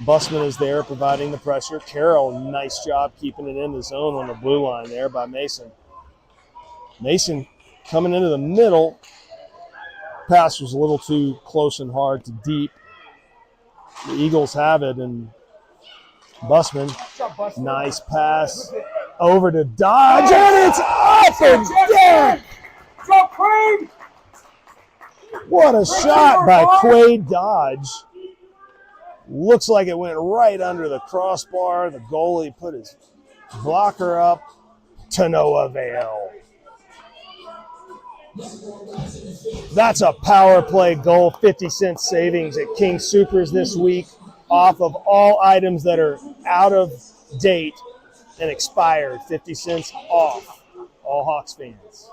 Busman is there providing the pressure. Carroll, nice job keeping it in the zone on the blue line there by Mason. Mason coming into the middle. Pass was a little too close and hard to Deep. The Eagles have it, and Busman, nice pass over to Dodge, and it's off and dead. What a shot by Quade Dodge. Looks like it went right under the crossbar. The goalie put his blocker up to no avail. That's a power play goal, 50-cent savings at King Supers this week off of all items that are out of date and expired. 50 cents off, all Hawks fans.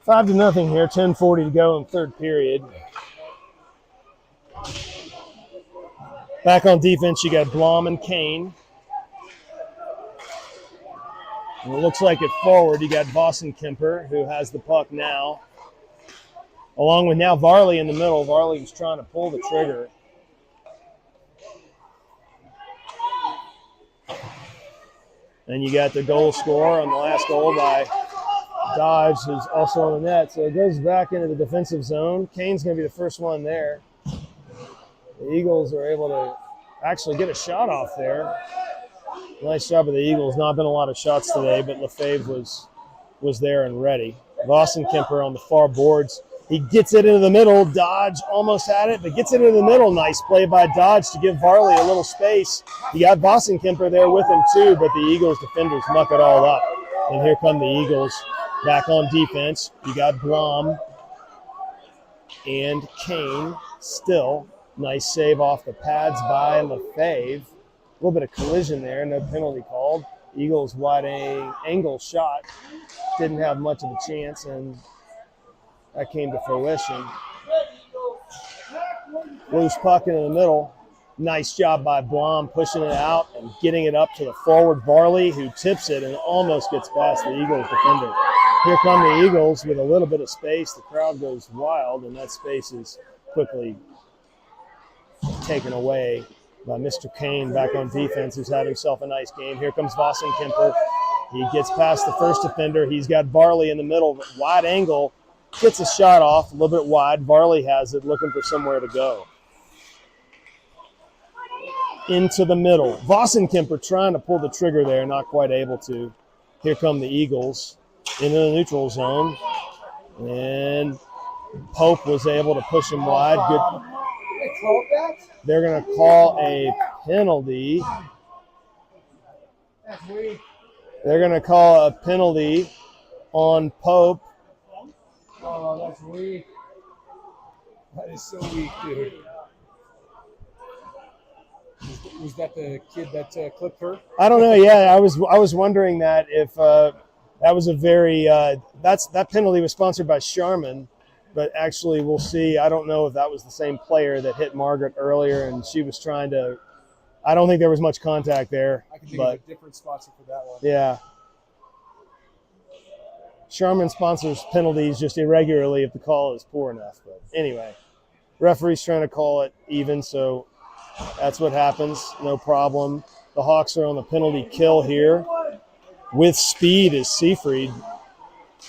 Five to nothing here, 10:40 to go in third period. Back on defense, you got Blom and Kane. And it looks like at forward, you got Vossenkemper, who has the puck now. Along with now Varley in the middle. Varley was trying to pull the trigger. And you got the goal scorer on the last goal by Dodge, who's also on the net. So it goes back into the defensive zone. Kane's going to be the first one there. The Eagles are able to actually get a shot off there. Nice job of the Eagles. Not been a lot of shots today, but Lefebvre was there and ready. Vossenkemper on the far boards. He gets it into the middle. Dodge almost had it, but gets it into the middle. Nice play by Dodge to give Varley a little space. He got Vossenkemper there with him too, but the Eagles defenders muck it all up. And here come the Eagles back on defense. You got Blom and Kane still. Nice save off the pads by Lefebvre. A little bit of collision there, no penalty called. Eagles wide angle shot. Didn't have much of a chance, and that came to fruition. Loose puck into the middle. Nice job by Blom pushing it out and getting it up to the forward Varley, who tips it and almost gets past the Eagles defender. Here come the Eagles with a little bit of space. The crowd goes wild, and that space is quickly taken away by Mr. Kane back on defense, who's had himself a nice game. Here comes Vossenkemper. He gets past the first defender. He's got Varley in the middle, wide angle. Gets a shot off, a little bit wide. Varley has it, looking for somewhere to go. Into the middle. Vossenkemper trying to pull the trigger there, not quite able to. Here come the Eagles into the neutral zone. And Pope was able to push him wide. Good. They're going to call a penalty. They're going to call a penalty on Pope. Oh, that's weak. That is so weak, dude. Was that the kid that clipped her? I don't know. Yeah, I was wondering that if that was a very that penalty was sponsored by Charmin, but actually we'll see. I don't know if that was the same player that hit Margaret earlier, and she was trying to. I don't think there was much contact there. I can think of a different sponsor for that one. Yeah. Charmin sponsors penalties just irregularly if the call is poor enough. But anyway, referee's trying to call it even, so that's what happens. No problem. The Hawks are on the penalty kill here. With speed is Seafried.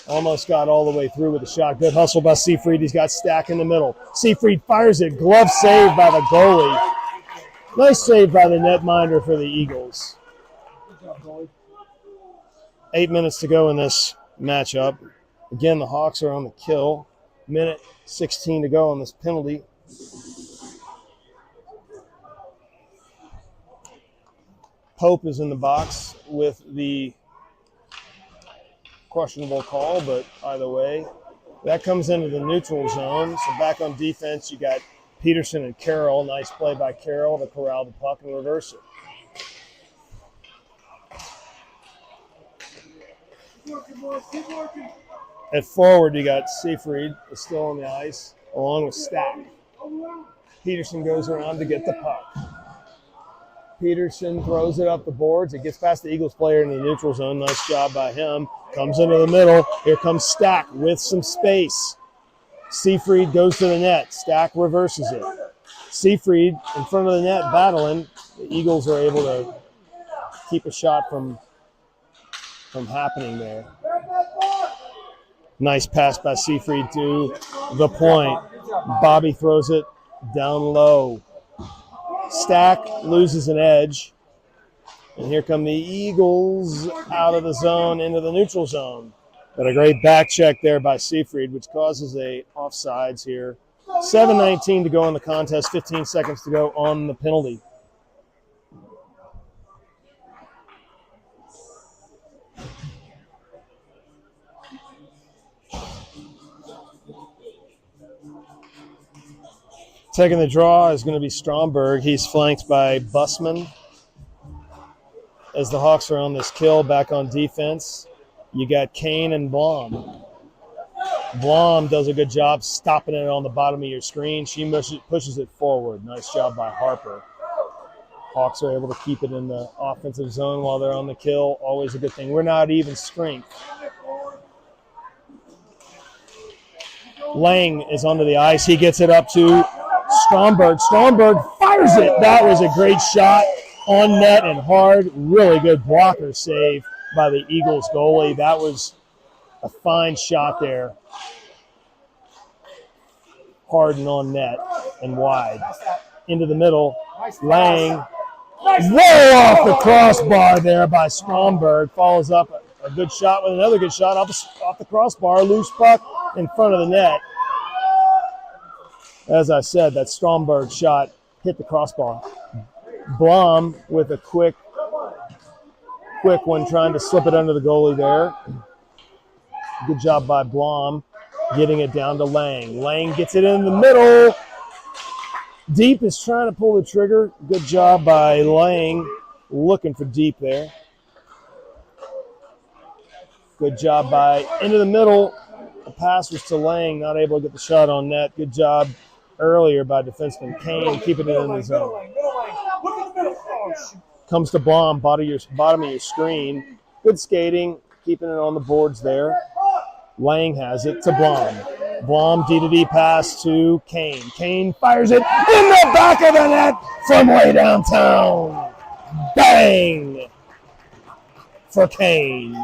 Almost got all the way through with a shot. Good hustle by Seafried. He's got Stack in the middle. Seafried fires it. Glove save by the goalie. Nice save by the netminder for the Eagles. 8 minutes to go in this matchup. Again, the Hawks are on the kill. Minute 16 to go on this penalty. Pope is in the box with the questionable call, but either way, that comes into the neutral zone. So back on defense, you got Peterson and Carroll. Nice play by Carroll to corral the puck and reverse it. At forward, you got Seafried is still on the ice, along with Stack. Peterson goes around to get the puck. Peterson throws it up the boards. It gets past the Eagles player in the neutral zone. Nice job by him. Comes into the middle. Here comes Stack with some space. Seafried goes to the net. Stack reverses it. Seafried in front of the net battling. The Eagles are able to keep a shot from from happening there. Nice pass by Seyfried to the point. Bobby throws it down low. Stack loses an edge. And here come the Eagles out of the zone into the neutral zone. But a great back check there by Seyfried, which causes a offsides here. 7:19 to go in the contest, 15 seconds to go on the penalty. Taking the draw is going to be Stromberg. He's flanked by Bussman. As the Hawks are on this kill back on defense, you got Kane and Blom. Blom does a good job stopping it on the bottom of your screen. She pushes it forward. Nice job by Harper. Hawks are able to keep it in the offensive zone while they're on the kill. Always a good thing. We're not even strength. Lang is onto the ice. He gets it up to Stromberg. Stromberg fires it. That was a great shot on net and hard. Really good blocker save by the Eagles goalie. That was a fine shot there. Hard and on net and wide. Into the middle. Lang. Way off the crossbar there by Stromberg. Follows up a good shot with another good shot off the crossbar. Loose puck in front of the net. As I said, that Stromberg shot hit the crossbar. Blom with a quick one, trying to slip it under the goalie there. Good job by Blom getting it down to Lang. Lang gets it in the middle. Deep is trying to pull the trigger. Good job by Lang looking for Deep there. Good job by into the middle. The pass was to Lang, not able to get the shot on net. Good job earlier by defenseman Kane, keeping it in the zone. Comes to Blom, bottom of your screen. Good skating, keeping it on the boards there. Lang has it to Blom. Blom D-to-D pass to Kane. Kane fires it in the back of the net from way downtown. Bang! For Kane.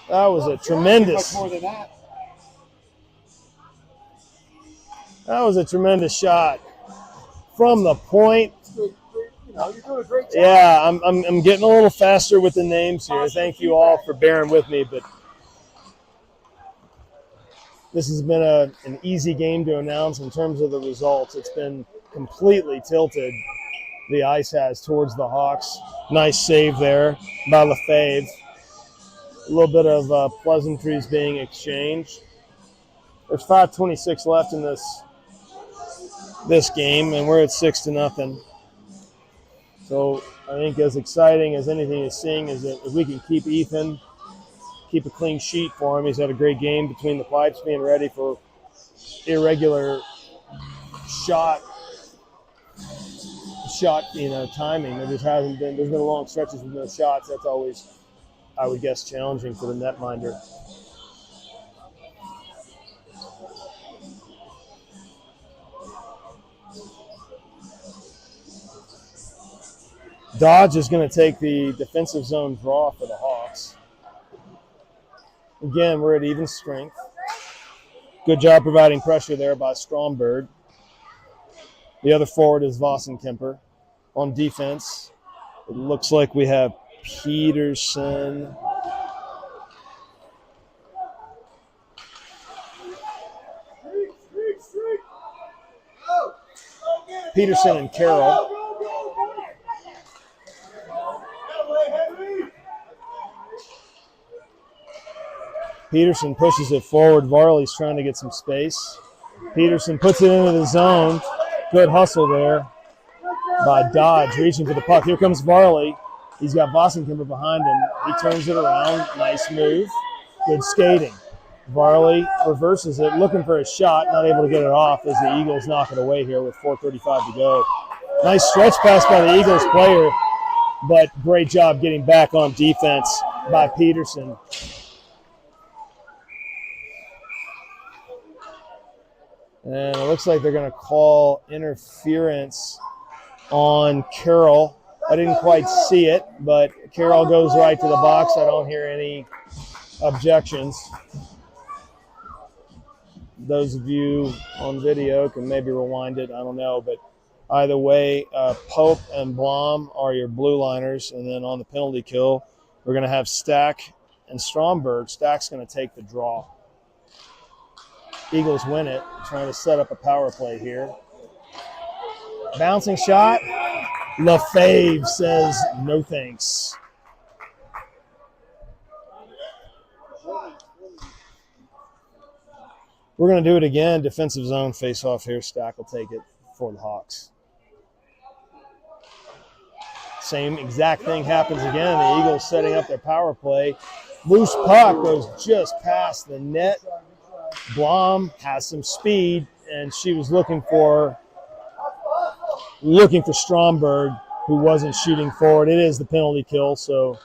That was a tremendous. That was a tremendous shot from the point. Yeah, I'm getting a little faster with the names here. Thank you all for bearing with me, but this has been an easy game to announce in terms of the results. It's been completely tilted. The ice has towards the Hawks. Nice save there by Lefebvre. A little bit of pleasantries being exchanged. There's 5:26 left in this game, and we're at 6-0. So I think as exciting as anything is seeing is that if we can keep Ethan, keep a clean sheet for him. He's had a great game between the pipes, being ready for irregular shot, timing. There just hasn't been. There's been long stretches with no shots. That's always, I would guess, challenging for the netminder. Dodge is going to take the defensive zone draw for the Hawks. Again, we're at even strength. Good job providing pressure there by Stromberg. The other forward is Vossenkemper. On defense, it looks like we have Peterson. Peterson and Carroll. Peterson pushes it forward. Varley's trying to get some space. Peterson puts it into the zone. Good hustle there by Dodge, reaching for the puck. Here comes Varley. He's got Vossenkemper behind him. He turns it around. Nice move. Good skating. Varley reverses it, looking for a shot, not able to get it off as the Eagles knock it away here with 4:35 to go. Nice stretch pass by the Eagles player, but great job getting back on defense by Peterson. And it looks like they're going to call interference on Carroll. I didn't quite see it, but Carroll goes right to the box. I don't hear any objections. Those of you on video can maybe rewind it. I don't know, but either way, Pope and Blom are your blue liners. And then on the penalty kill, we're going to have Stack and Stromberg. Stack's going to take the draw. Eagles win it, trying to set up a power play here. Bouncing shot. LaFave says no thanks. We're going to do it again. Defensive zone face-off here. Stack will take it for the Hawks. Same exact thing happens again. The Eagles setting up their power play. Loose puck goes just past the net. Blom has some speed, and she was looking for Stromberg, who wasn't shooting forward. It is the penalty kill, so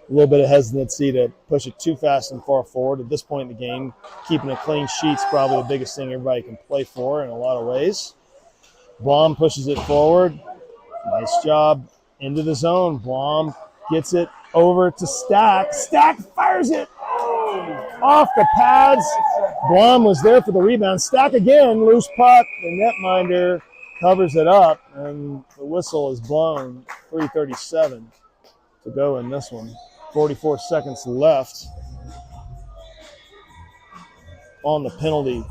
a little bit of hesitancy to push it too fast and far forward. At this point in the game, keeping a clean sheet's probably the biggest thing everybody can play for in a lot of ways. Blom pushes it forward. Nice job into the zone. Blom gets it over to Stack. Stack fires it off the pads. Blom was there for the rebound. Stack again, loose puck. The netminder covers it up, and the whistle is blown. 3:37 to go in this one. 44 seconds left on the penalty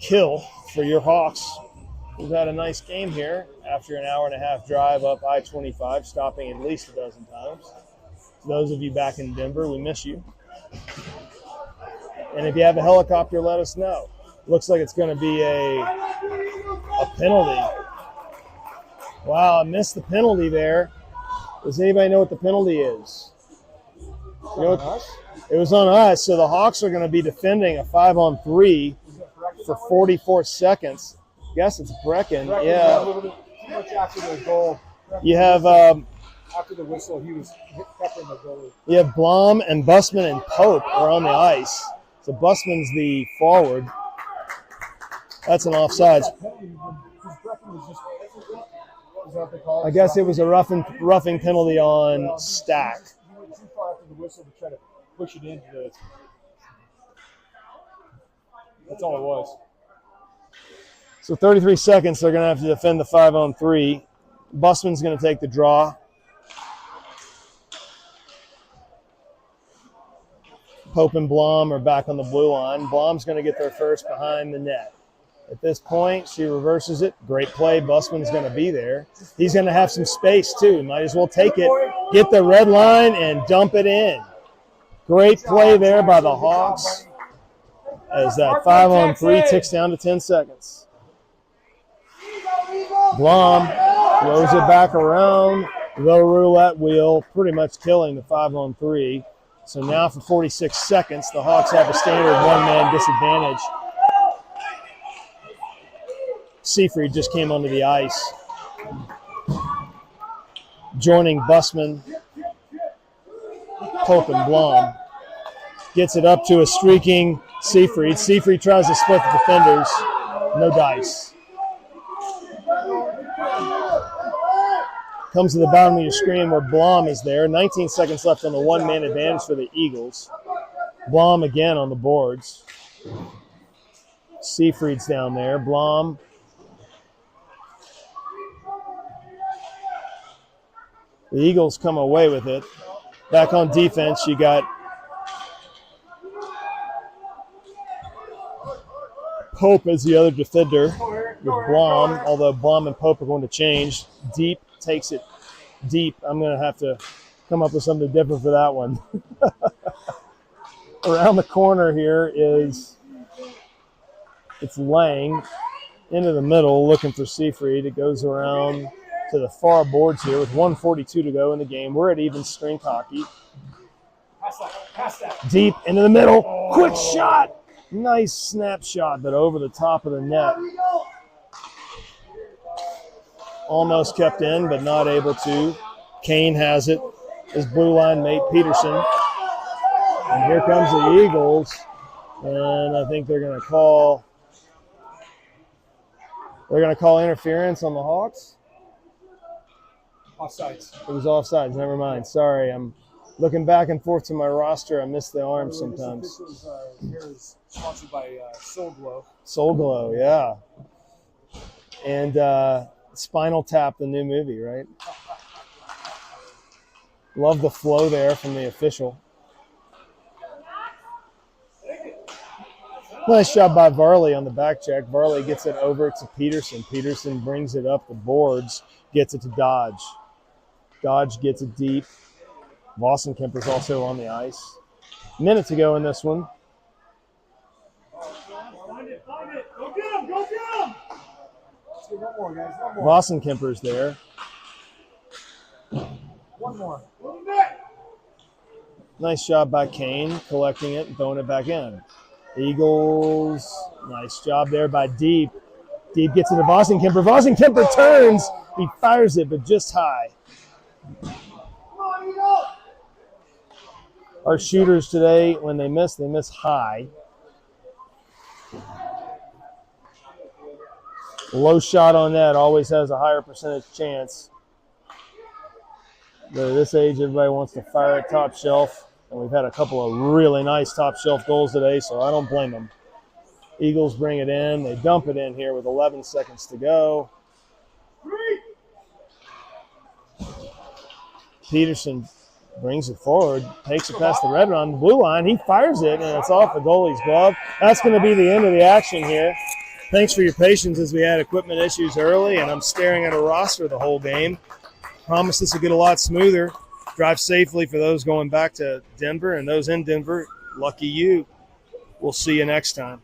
kill for your Hawks. We've had a nice game here after an hour-and-a-half drive up I-25, stopping at least a dozen times. Those of you back in Denver, we miss you. And if you have a helicopter, let us know. Looks like it's going to be a penalty. Wow, I missed the penalty there. Does anybody know what the penalty is? You know what? It was on us, so the Hawks are going to be defending a 5-on-3 for 44 seconds. I guess it's Brecken. Yeah. After the goal. You have After the whistle, he was peppering the goalie. you have Blom and Busman and Pope are on the ice. So Busman's the forward. That's an offsides. I guess it was a roughing penalty on Stack. He went too far after the whistle to try to push it into the. That's all it was. So 33 seconds, they're going to have to defend the 5-on-3. Busman's going to take the draw. Pope and Blom are back on the blue line. Blom's going to get there first behind the net. At this point, she reverses it. Great play. Busman's going to be there. He's going to have some space, too. Might as well take it, get the red line, and dump it in. Great play there by the Hawks as that 5-on-3 ticks down to 10 seconds. Blom throws it back around the roulette wheel, pretty much killing the 5-on-3. So now for 46 seconds, the Hawks have a standard one-man disadvantage. Seyfried just came onto the ice, joining Busman, Pope, and Blom. Gets it up to a streaking Seyfried. Seyfried tries to split the defenders. No dice. Comes to the bottom of your screen where Blom is there. 19 seconds left on the one-man advantage for the Eagles. Blom again on the boards. Seyfried's down there. Blom. The Eagles come away with it. Back on defense, you got Pope as the other defender with Blom, although Blom and Pope are going to change. Deep takes it deep. I'm going to have to come up with something different for that one. Around the corner here it's Lang into the middle looking for Seyfried. It goes around to the far boards here with 1:42 to go in the game. We're at even strength hockey. Deep into the middle. Quick shot. Nice snapshot, but over the top of the net. Almost kept in, but not able to. Kane has it. His blue line mate, Peterson. And here comes the Eagles. And I think they're going to call They're going to call interference on the Hawks. Offsides. It was offsides. Never mind. Sorry, I'm looking back and forth to my roster. I miss the arms sometimes. This here is sponsored by Soul Glow. Soul Glow, yeah. And Spinal Tap, the new movie, right? Love the flow there from the official. Nice job by Varley on the back check. Varley gets it over to Peterson. Peterson brings it up the boards, gets it to Dodge. Dodge gets it deep. Vossenkemper's also on the ice. Minute to go in this one. Find it. Go get him. Let's get one more, guys. One more. Vossenkemper's there. One more. Nice job by Kane, collecting it and throwing it back in. Eagles, nice job there by Deep. Deep gets it to Vossenkemper. Vossenkemper turns. He fires it, but just high. Our shooters today, when they miss high. Low shot on that always has a higher percentage chance. But at this age, everybody wants to fire at top shelf. And we've had a couple of really nice top shelf goals today, so I don't blame them. Eagles bring it in. They dump it in here with 11 seconds to go. Peterson brings it forward, takes it past the red line, the blue line. He fires it, and it's off the goalie's glove. That's going to be the end of the action here. Thanks for your patience as we had equipment issues early, and I'm staring at a roster the whole game. Promise this will get a lot smoother. Drive safely for those going back to Denver, and those in Denver, lucky you. We'll see you next time.